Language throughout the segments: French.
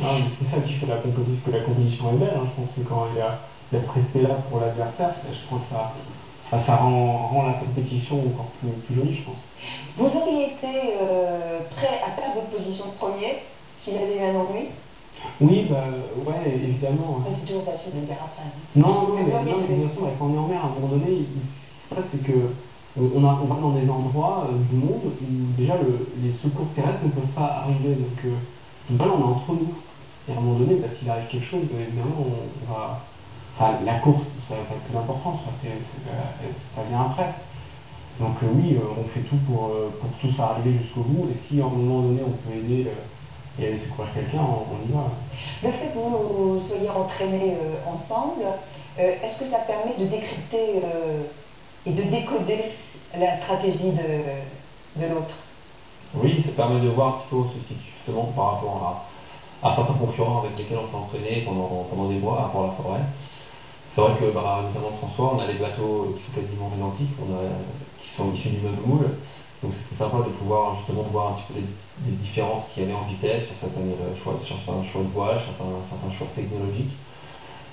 Ah, mais c'est ça qui fait la compétition, que la compétition est belle, hein. Je pense que quand il y a ce respect-là pour l'adversaire, je crois que ça rend la compétition encore plus jolie, je pense. Vous auriez été prêt à perdre votre position de premier s'il avait eu un ennui? Oui, bah, ouais, évidemment. C'est toujours facile de le dire après. Non, mais de toute façon, quand on est en mer, à un moment donné, ce qui se passe, c'est que on va dans des endroits du monde où déjà les secours terrestres ne peuvent pas arriver. Donc voilà, on est entre nous. Et à un moment donné, bah, s'il arrive quelque chose, évidemment, on va. Enfin, la course, ça a plus d'importance, ça vient après. Donc oui, on fait tout pour tous arriver jusqu'au bout. Et si à un moment donné, on peut aider et aller secourir quelqu'un, on y va. Le fait que vous soyez entraînés ensemble, est-ce que ça permet de décrypter et de décoder la stratégie de l'autre? Oui, ça permet de voir plutôt ce qui justement par rapport à certains concurrents avec lesquels on s'est entraîné pendant des mois pour la forêt. C'est vrai que notamment François, on a des bateaux qui sont quasiment identiques, qui sont issus du même moule. Donc c'était sympa de pouvoir justement voir un petit peu des différences qu'il y avait en vitesse sur certains choix de voile, certains choix technologiques.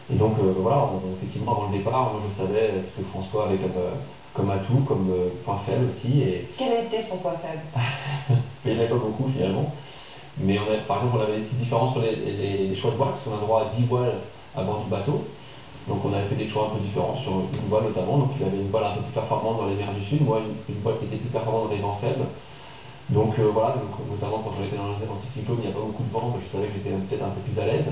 Et donc voilà, effectivement avant le départ, moi je savais ce que François avait comme atout, comme point faible aussi. Et quel était son point faible? il n'y en avait pas beaucoup finalement. Mais par exemple, on avait des petites différences sur les choix de voile, parce qu'on a droit à 10 voiles à bord du bateau. Donc on avait fait des choix un peu différents sur une voile notamment. Donc il avait une voile un peu plus performante dans les mers du Sud, moi une voile qui était plus performante dans les vents faibles. Donc voilà, donc, notamment quand j'étais dans l'anticyclone, il n'y a pas beaucoup de vent, mais je savais que j'étais peut-être un peu plus à l'aise.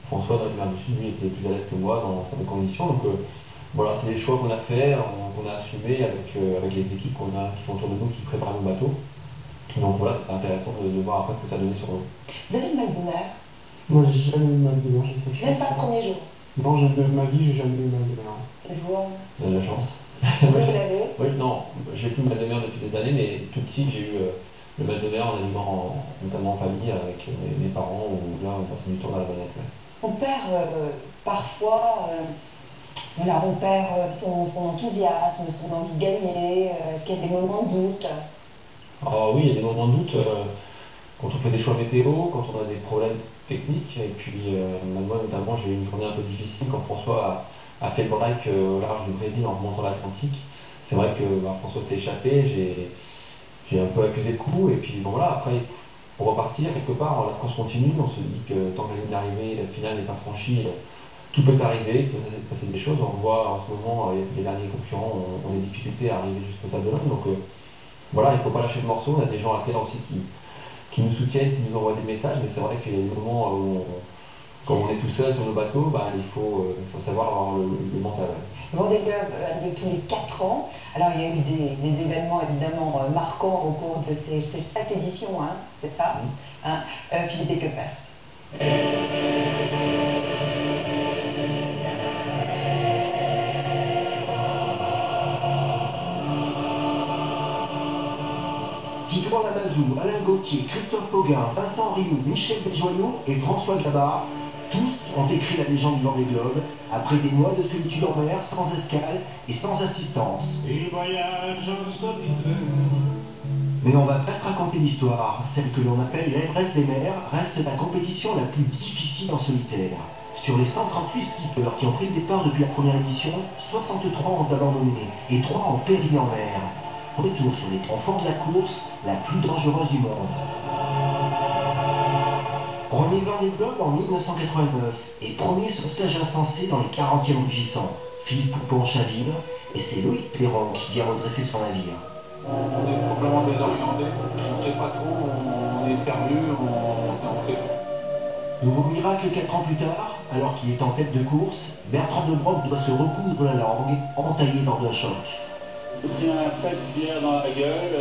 François dans les mers du Sud, lui, était plus à l'aise que moi dans certaines conditions. Donc voilà, c'est des choix qu'on a fait, qu'on a assumés avec les équipes qui sont autour de nous, qui préparent nos bateaux. Donc voilà, c'est intéressant de voir après ce que ça donnait sur eux. Vous avez le mal de mer? Moi, j'ai jamais eu mal de mer, j'ai cette chance. Même pas le premier jour? Non, de ma vie, j'ai jamais eu mal de mer. Et vous? Vous avez de la chance. Vous l'avez? Oui, non, j'ai plus le mal de mer depuis des années, mais tout petit, j'ai eu le mal de mer en naviguant notamment en famille avec mes parents, où là, on passait du temps dans la bonnette. Ouais. On perd parfois, voilà, on perd son enthousiasme, son envie de gagner. Est-ce qu'il y a des moments de doute? Ah oui, il y a des moments de doute quand on fait des choix météo, quand on a des problèmes techniques. Et puis, moi notamment, j'ai eu une journée un peu difficile quand François a fait le break au large du Brésil en remontant l'Atlantique. C'est vrai que François s'est échappé, j'ai un peu accusé le coup. Et puis bon, voilà, après, pour repartir, quelque part, la course continue. On se dit que tant que la ligne d'arrivée, la finale n'est pas franchie, tout peut arriver, il peut se passer des choses. On voit en ce moment, les derniers concurrents ont des difficultés à arriver jusqu'au Sable d'Olonne. Donc voilà, il ne faut pas lâcher le morceau. On a des gens à terre aussi qui nous soutiennent, qui nous envoient des messages, mais c'est vrai qu'il y a des moments où, quand on est tout seul sur nos bateaux, il faut savoir avoir le mental. Vendée Globe a lieu tous les 4 ans. Alors il y a eu des événements évidemment marquants au cours de ces 7 éditions, hein, c'est ça? Philippe Ekepers. Titouan Lamazou, Alain Gauthier, Christophe Auguin, Vincent Rioux, Michel Desjoyaux et François Gabard, tous ont écrit la légende du Vendée Globe après des mois de solitude en mer, sans escale et sans assistance. Mais on va pas se raconter l'histoire. Celle que l'on appelle l'Everest des mers reste la compétition la plus difficile en solitaire. Sur les 138 skippers qui ont pris le départ depuis la première édition, 63 ont abandonné et 3 ont péri en mer. Retour sur les 3 forts de la course, la plus dangereuse du monde. Premier Vendée Globe en 1989 et premier sauvetage instancé dans les 40e rugissants. Philippe Poupon chavire et c'est Loïc Perron qui vient redresser son navire. On est complètement désorienté, on ne sait pas trop, on est perdu, on fait. Nouveau miracle 4 ans plus tard, alors qu'il est en tête de course, Bertrand de Broc doit se recoudre la langue, entaillé lors d'un choc. J'ai pris un fait d'hier dans la gueule,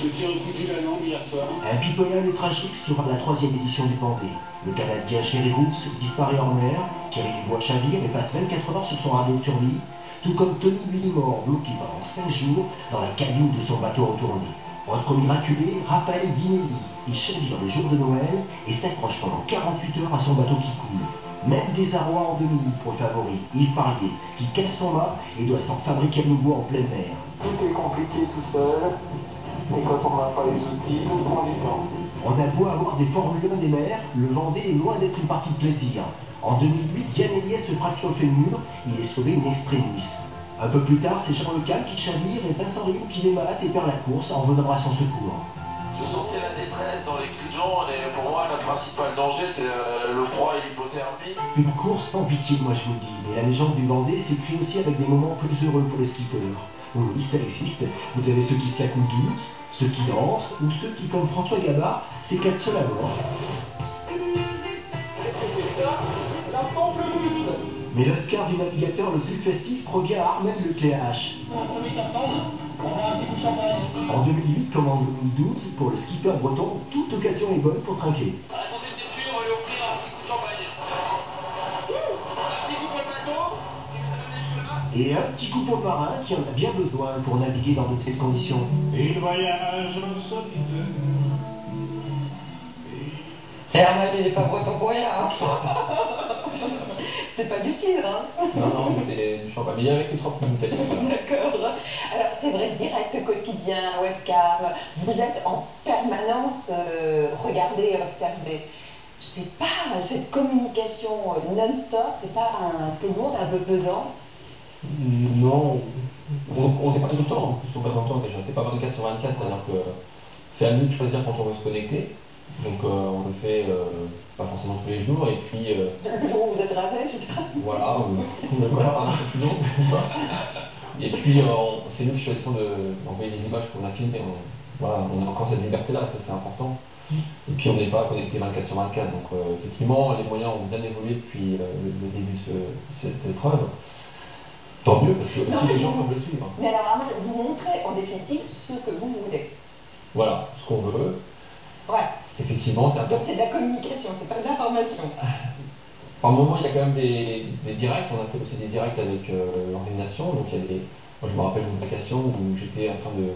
je me suis recousu la langue hier soir. Un pitoyable tragique sera la 3e édition du Vendée. Le Canadien Chéri Rousse disparaît en mer, Thierry Dubois chavire et passe 24 heures sur son radeau de survie, tout comme Tony Willimore bloqué pendant 5 jours dans la cabine de son bateau retourné. Autre miraculé, Raphaël Dinelli. Il chavire le jour de Noël et s'accroche pendant 48 heures à son bateau qui coule. Même désarroi en demi pour le favori, Yves Parier, qui casse son mât et doit s'en fabriquer à nouveau en pleine mer. Tout est compliqué tout seul, et quand on n'a pas les outils, tout prend du temps. On a beau avoir des Formule 1 des mers, le Vendée est loin d'être une partie de plaisir. En 2008, Yann Eliès se fracture le fémur, il est sauvé in extremis. Un peu plus tard, c'est Jean Le Cam qui chavire et Vincent Rioux qui démate et perd la course en venant à son secours. Je sentais la détresse dans les cris de Jean et pour moi, le principal danger, c'est le froid et l'hypothermie. Une course sans pitié, moi je vous le dis, mais la légende du Vendée s'écrit aussi avec des moments plus heureux pour les skippers. Oui, ça existe. Vous avez ceux qui se la coulent douce, ceux qui dansent, ou ceux qui, comme François Gabard, s'éclatent seul à bord. Mais l'Oscar du navigateur le plus festif revient à Armel Lecléache. En 2008 comme en 2012, pour le skipper breton, toute occasion est bonne pour trinquer. À la santé de Neptune, on va lui offrir un petit coup de champagne. Un petit coup pour le bateau, Et un petit coup pour le marin qui en a bien besoin pour naviguer dans de telles conditions. Il voyage solitaire. Herman, il n'est pas breton pour rien. C'était pas du cidre, hein. Non, c'était du champagne. Mais il y avait que 30 minutes. D'accord. Alors, c'est vrai, direct quotidien, webcam, vous êtes en permanence regardé et observé. C'est pas cette communication non-stop, c'est pas un peu lourd, un peu pesant? Non, on n'est pas tout le temps, en plus on passe dans le temps déjà, c'est pas 24 sur 24, c'est-à-dire que c'est à nous de choisir quand on veut se connecter, donc on le fait pas forcément tous les jours, et puis Le jour où vous êtes rasé, etc. voilà, voilà, un peu plus long, et puis c'est nous qui choisissons d'envoyer les images qu'on a filmées, voilà, on a encore cette liberté-là, ça c'est important, et puis on n'est pas connecté 24 sur 24, donc effectivement les moyens ont bien évolué depuis le début de cette épreuve. Tant mieux, parce que aussi les gens peuvent le suivre. Mais alors, Armand, vous montrez en définitive ce que vous voulez. Voilà, ce qu'on veut. Ouais. Effectivement, c'est Donc c'est de la communication, c'est pas de l'information. Par moment, il y a quand même des directs. On a fait aussi des directs avec l'organisation. Donc il y a des. Moi, je me rappelle d'une vacation où j'étais en train de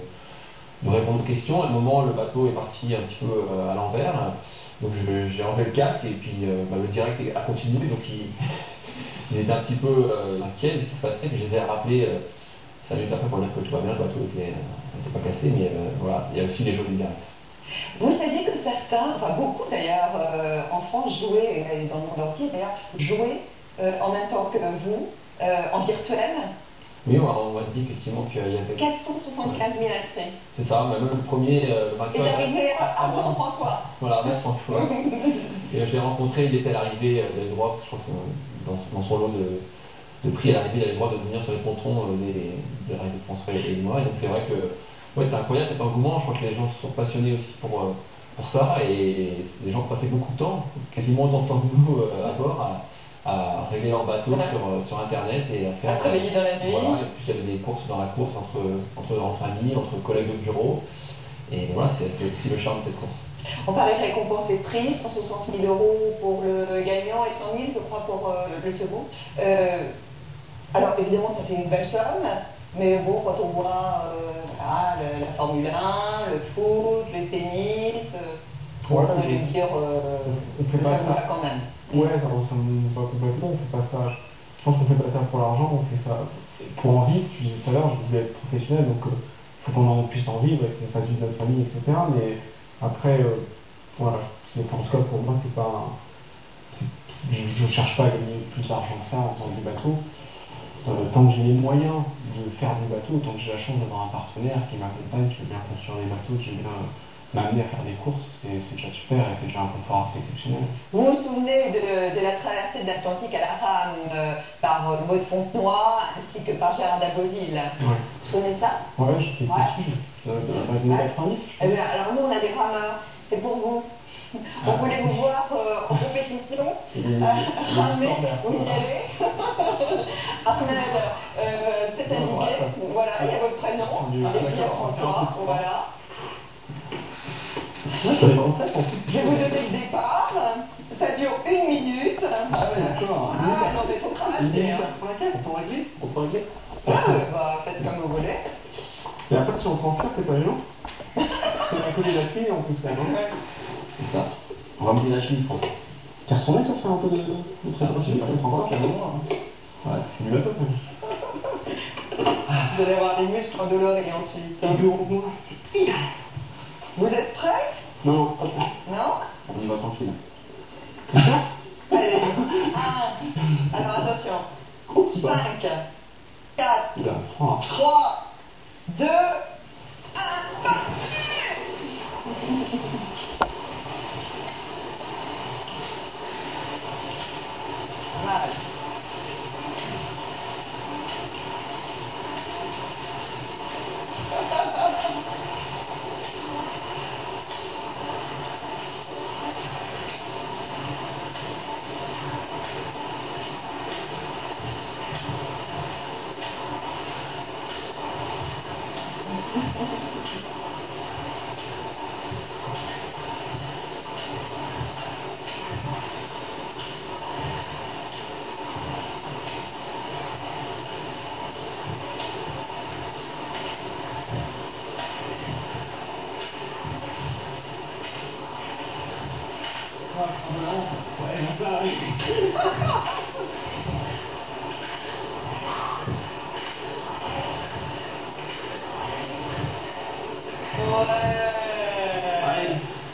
répondre aux questions. À un moment, le bateau est parti un petit peu à l'envers. Donc j'ai enlevé le casque et puis le direct a continué. Donc il était un petit peu inquiet de ce qui se passait, puis je les ai rappelés 5 minutes après pour dire que tout va bien, le bateau n'était pas cassé, mais voilà, il y a aussi les jeux du direct. Vous saviez que certains, enfin beaucoup d'ailleurs, en France jouaient, et dans le monde entier d'ailleurs, jouaient en même temps que vous, en virtuel? Oui, on m'a dit effectivement qu'il y avait... 475 000 inscrits. C'est ça, même le premier vainqueur... Et d'arriver à François. Voilà, avec François. Et je l'ai rencontré, il était à l'arrivée, il avait le droit, je crois que dans son lot de prix à l'arrivée, il avait le droit de venir sur les pontons de l'arrivée de François et moi. Et donc c'est vrai que ouais, c'est incroyable cet engouement, je crois que les gens se sont passionnés aussi pour ça, et les gens passaient beaucoup de temps, quasiment autant de temps que nous à bord, à régler leur bateau sur internet et à faire... À se réveiller dans la nuit. Voilà, et puis il y avait des courses dans la course entre amis, entre collègues de bureau, et voilà, c'est aussi le charme de cette course. On parlait de récompenses et de prix, 160 000 € pour le gagnant et 100 000 je crois pour le second. Alors évidemment ça fait une belle somme, mais bon, quand on voit la Formule 1, le foot, le tennis, vous allez me dire on fait que pas ça vous va quand même. Ouais, ça me va complètement, on fait pas ça. Je pense qu'on fait pas ça pour l'argent, on fait ça pour en vivre. Je disais tout à l'heure, je voulais être professionnel, donc il faut qu'on en puisse en vivre et qu'on fasse vivre notre famille, etc. Mais après, voilà, en tout cas pour moi, c'est pas. Je cherche pas à gagner plus d'argent que ça en faisant du bateau. Tant que j'ai les moyens de faire du bateau, tant que j'ai la chance d'avoir un partenaire qui m'accompagne, qui veut bien construire des bateaux, qui veut bien m'amener à faire des courses, c'est déjà super et c'est déjà un confort assez exceptionnel. Vous vous souvenez de la traversée de l'Atlantique à la rame par Maud Fontenoy ainsi que par Gérard Daboville? Ouais. Vous vous souvenez de ça? Ouais, j'étais petit, dans les années 90. Eh bien, alors nous on a des rameurs, c'est pour vous. On voulait vous voir en compétition, ramer, vous y allez. Ahmed, c'est indiqué, voilà, il y a votre prénom, et puis il y a François, voilà. Ouais, ça dépend ça, en plus. Je vais vous donner le départ, ça dure 1 minute. Ah ouais, d'accord. Ah non, mais il faut cravacher. Pour la caisse, on régler. On peut régler. Bah, faites comme vous voulez. Et après, si on transfère, c'est pas gênant. C'est à côté de la chemise en plus, quand même. C'est ça. On va me la chemise, François. T'es retourné, toi, faire un peu de préparation? Je comprends pas, Ouais, tu fais du bateau, quand même. Vous allez avoir les muscles endoloris ensuite. Et puis, on... Vous êtes prêts? Non, non, Alors attention. 5, 4, 3, 2, 1, Mal.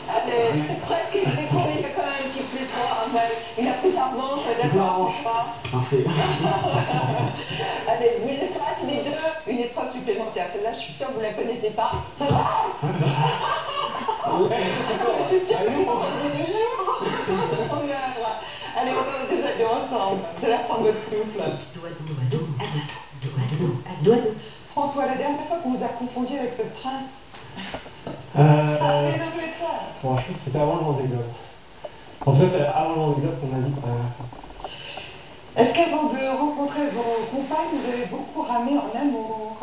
Allez, c'est presque il était con, il a quand même un petit plus fort. Il a pris sa revanche, d'accord, pas. Parfait. Allez, vous les fasse les deux, une épreuve supplémentaire. Celle-là, je suis sûre que vous ne la connaissez pas. Ça va? C'est bien pour les 2 jours. Allez, on va au déshabiller ensemble. Vous allez reprendre votre souffle. François, la dernière fois qu'on vous a confondu avec le prince. Allez, toi. Bon, je pense que c'était avant le Vendée Globe. En tout cas, c'est avant le Vendée Globe qu'on a dit qu'on avait fait. Est-ce qu'avant de rencontrer vos compagnes, vous avez beaucoup ramé en amour?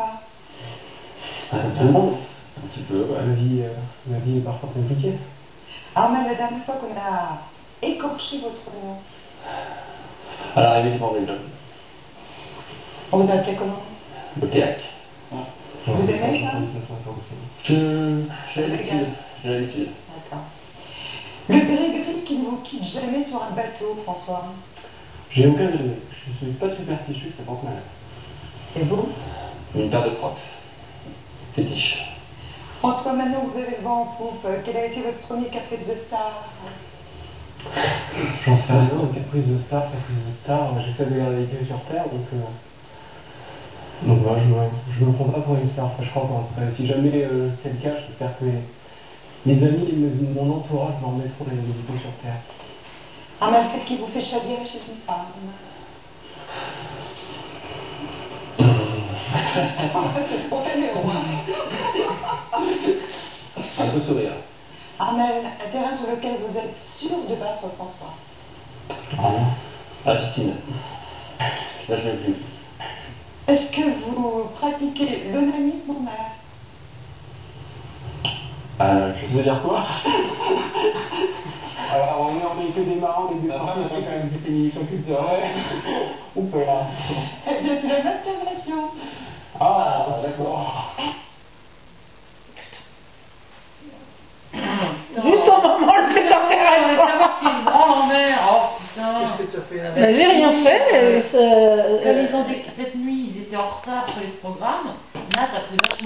Tout le monde. Un petit peu, ouais. La vie est parfois compliquée. Armel, la dernière fois qu'on a écorché votre nom, À l'arrivée du Vendée Globe. on vous appelait comment? Le théâtre. Vous aimez ça? J'ai l'habitude. J'ai l'habitude. D'accord. Le périgris qui ne vous quitte jamais sur un bateau, François. J'ai aucun gêné. Je suis pas superstitieux, ça porte mal. Et vous? Une paire de crocs. Fétiche. François, maintenant vous avez le vent en poupe. Quel a été votre premier caprice de star? J'en sais rien, une caprice de star. J'essaie de garder les pieds sur terre, donc voilà, je me prends pas pour une star. Enfin, je crois pas. Si jamais c'est le cas, j'espère que mes amis et mon entourage me remettront les pieds sur terre. Armel, qu'est-ce qui vous fait chavirer chez une femme? C'est spontané, au moins. Un peu sourire. Armel, un terrain sur lequel vous êtes sûr de battre François. La piscine. Là, je ne vais plus. Est-ce que vous pratiquez l'onanisme en mer? Je veux dire quoi? Alors, on est que des marrants, des départements, on a quand même des émissions culturelles. On peut là. Eh bien, c'est la masturbation. Ah, d'accord. Juste au moment le plus intéressant. Savoir qu'il se branle en mer. Oh putain. Qu'est-ce que tu as fait là? Ben, j'ai rien fait. Comme ils ont cette nuit, ils étaient en retard sur les programmes. Nat a pris vachement.